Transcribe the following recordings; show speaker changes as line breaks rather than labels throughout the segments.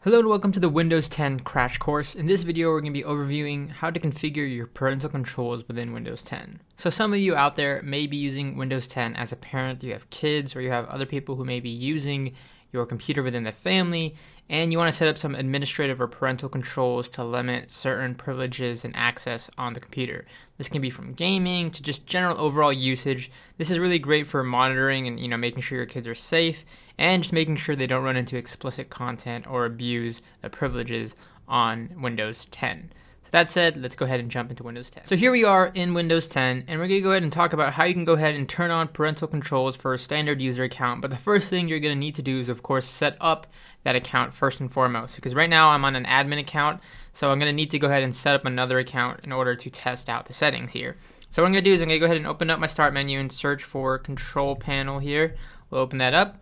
Hello and welcome to the Windows 10 crash course. In this video, we're going to be overviewing how to configure your parental controls within Windows 10. So some of you out there may be using Windows 10 as a parent, you have kids, or you have other people who may be using your computer within the family, and you want to set up some administrative or parental controls to limit certain privileges and access on the computer. This can be from gaming to just general overall usage. This is really great for monitoring and making sure your kids are safe and just making sure they don't run into explicit content or abuse the privileges on Windows 10. So that said, let's go ahead and jump into Windows 10. So here we are in Windows 10, and we're going to go ahead and talk about how you can go ahead and turn on parental controls for a standard user account. But the first thing you're going to need to do is, of course, set up that account first and foremost. Because right now I'm on an admin account, so I'm going to need to go ahead and set up another account in order to test out the settings here. So what I'm going to do is I'm going to go ahead and open up my start menu and search for control panel here. We'll open that up,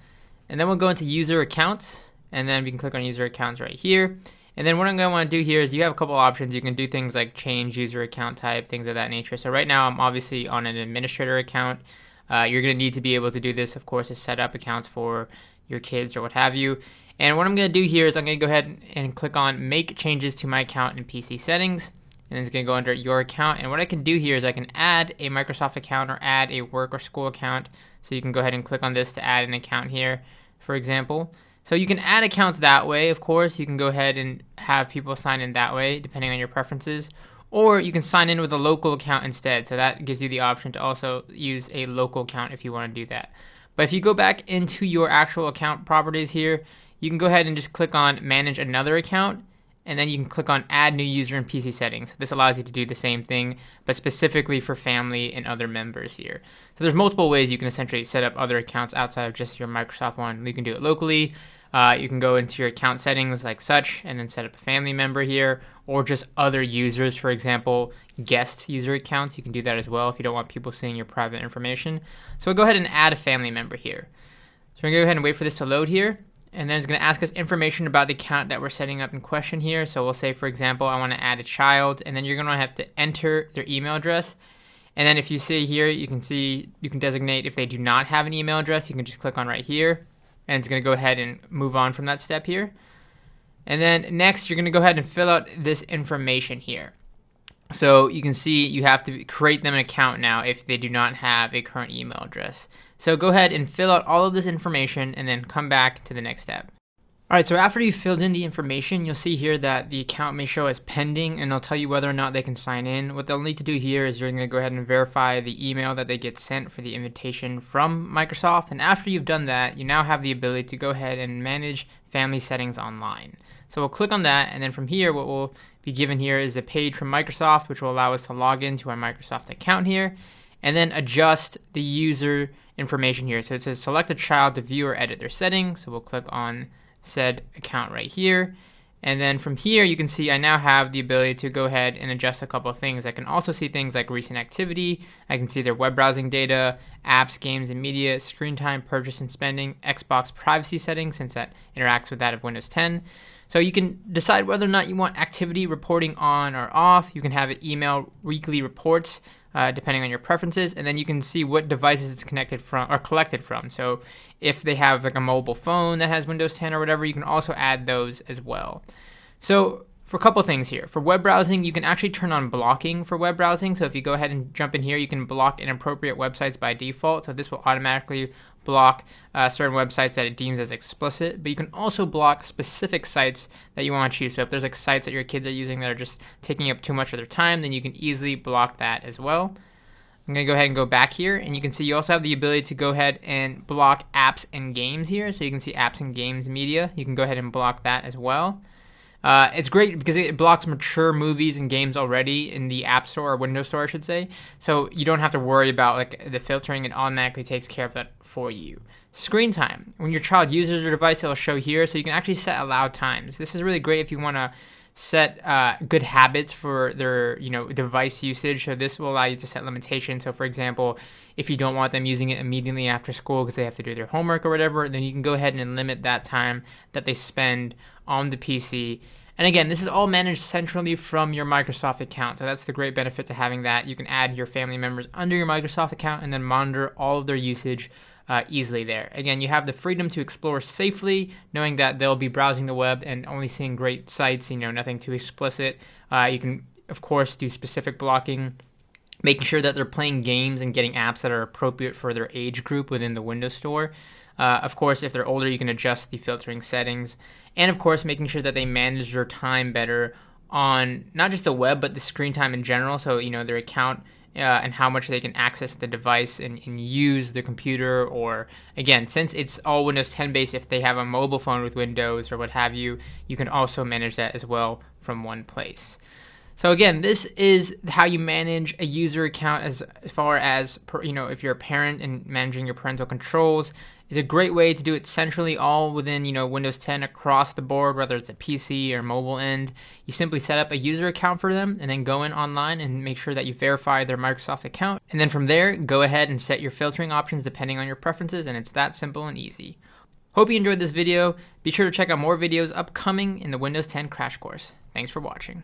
and then we'll go into user accounts, and then we can click on user accounts right here. And then what I'm going to want to do here is you have a couple options. You can do things like change user account type, things of that nature. So right now I'm obviously on an administrator account. You're going to need to be able to do this, of course, to set up accounts for your kids or what have you. And what I'm going to do here is I'm going to go ahead and click on make changes to my account in PC settings. And it's going to go under your account. And what I can do here is I can add a Microsoft account or add a work or school account. So you can go ahead and click on this to add an account here, for example. So you can add accounts that way, of course. You can go ahead and have people sign in that way, depending on your preferences. Or you can sign in with a local account instead. So that gives you the option to also use a local account if you want to do that. But if you go back into your actual account properties here, you can go ahead and just click on manage another account. And then you can click on add new user in PC settings. So this allows you to do the same thing, but specifically for family and other members here. So there's multiple ways you can essentially set up other accounts outside of just your Microsoft one. You can do it locally. You can go into your account settings like such and then set up a family member here, or just other users, for example, guest user accounts. You can do that as well if you don't want people seeing your private information. So we'll go ahead and add a family member here. So we're going to go ahead and wait for this to load here. And then it's going to ask us information about the account that we're setting up in question here. So we'll say, for example, I want to add a child, and then you're going to have to enter their email address. And then if you see here, you can designate if they do not have an email address. You can just click on right here, and it's going to go ahead and move on from that step here. And then next, you're going to go ahead and fill out this information here. So you can see you have to create them an account now if they do not have a current email address. So go ahead and fill out all of this information and then come back to the next step. Alright, so after you've filled in the information, you'll see here that the account may show as pending, and they'll tell you whether or not they can sign in. What they'll need to do here is you're going to go ahead and verify the email that they get sent for the invitation from Microsoft. And after you've done that, you now have the ability to go ahead and manage family settings online. So we'll click on that, and then from here, what we'll be given here is a page from Microsoft, which will allow us to log into our Microsoft account here, and then adjust the user information here. So it says select a child to view or edit their settings. So we'll click on said account right here. And then from here, you can see I now have the ability to go ahead and adjust a couple of things. I can also see things like recent activity. I can see their web browsing data, apps, games, and media, screen time, purchase and spending, Xbox privacy settings, since that interacts with that of Windows 10. So you can decide whether or not you want activity reporting on or off. You can have it email weekly reports, depending on your preferences, and then you can see what devices it's connected from or collected from. So if they have like a mobile phone that has Windows 10 or whatever, you can also add those as well. So for a couple things here, for web browsing, you can actually turn on blocking for web browsing. So if you go ahead and jump in here, you can block inappropriate websites by default. So this will automatically block certain websites that it deems as explicit, but you can also block specific sites that you want to choose. So if there's like sites that your kids are using that are just taking up too much of their time, then you can easily block that as well. I'm going to go ahead and go back here, and you can see you also have the ability to go ahead and block apps and games here. So you can see apps and games media. You can go ahead and block that as well. It's great because it blocks mature movies and games already in the App Store or Windows Store, I should say. So you don't have to worry about like the filtering. It automatically takes care of that for you. Screen time. When your child uses your device, it'll show here. So you can actually set allowed times. This is really great if you want to set good habits for their device usage. So this will allow you to set limitations. So for example, if you don't want them using it immediately after school because they have to do their homework or whatever, then you can go ahead and limit that time that they spend on the PC. And again, this is all managed centrally from your Microsoft account. So that's the great benefit to having that. You can add your family members under your Microsoft account and then monitor all of their usage easily there. Again, you have the freedom to explore safely, knowing that they'll be browsing the web and only seeing great sites, nothing too explicit. You can, of course, do specific blocking, making sure that they're playing games and getting apps that are appropriate for their age group within the Windows Store. Of course, if they're older, you can adjust the filtering settings. And of course, making sure that they manage their time better on not just the web, but the screen time in general. So, their account and how much they can access the device and use the computer. Or, again, since it's all Windows 10 based, if they have a mobile phone with Windows or what have you, you can also manage that as well from one place. So again, this is how you manage a user account as far as, if you're a parent and managing your parental controls. It's a great way to do it centrally, all within, Windows 10 across the board, whether it's a PC or mobile end. You simply set up a user account for them and then go in online and make sure that you verify their Microsoft account. And then from there, go ahead and set your filtering options depending on your preferences, and it's that simple and easy. Hope you enjoyed this video. Be sure to check out more videos upcoming in the Windows 10 Crash Course. Thanks for watching.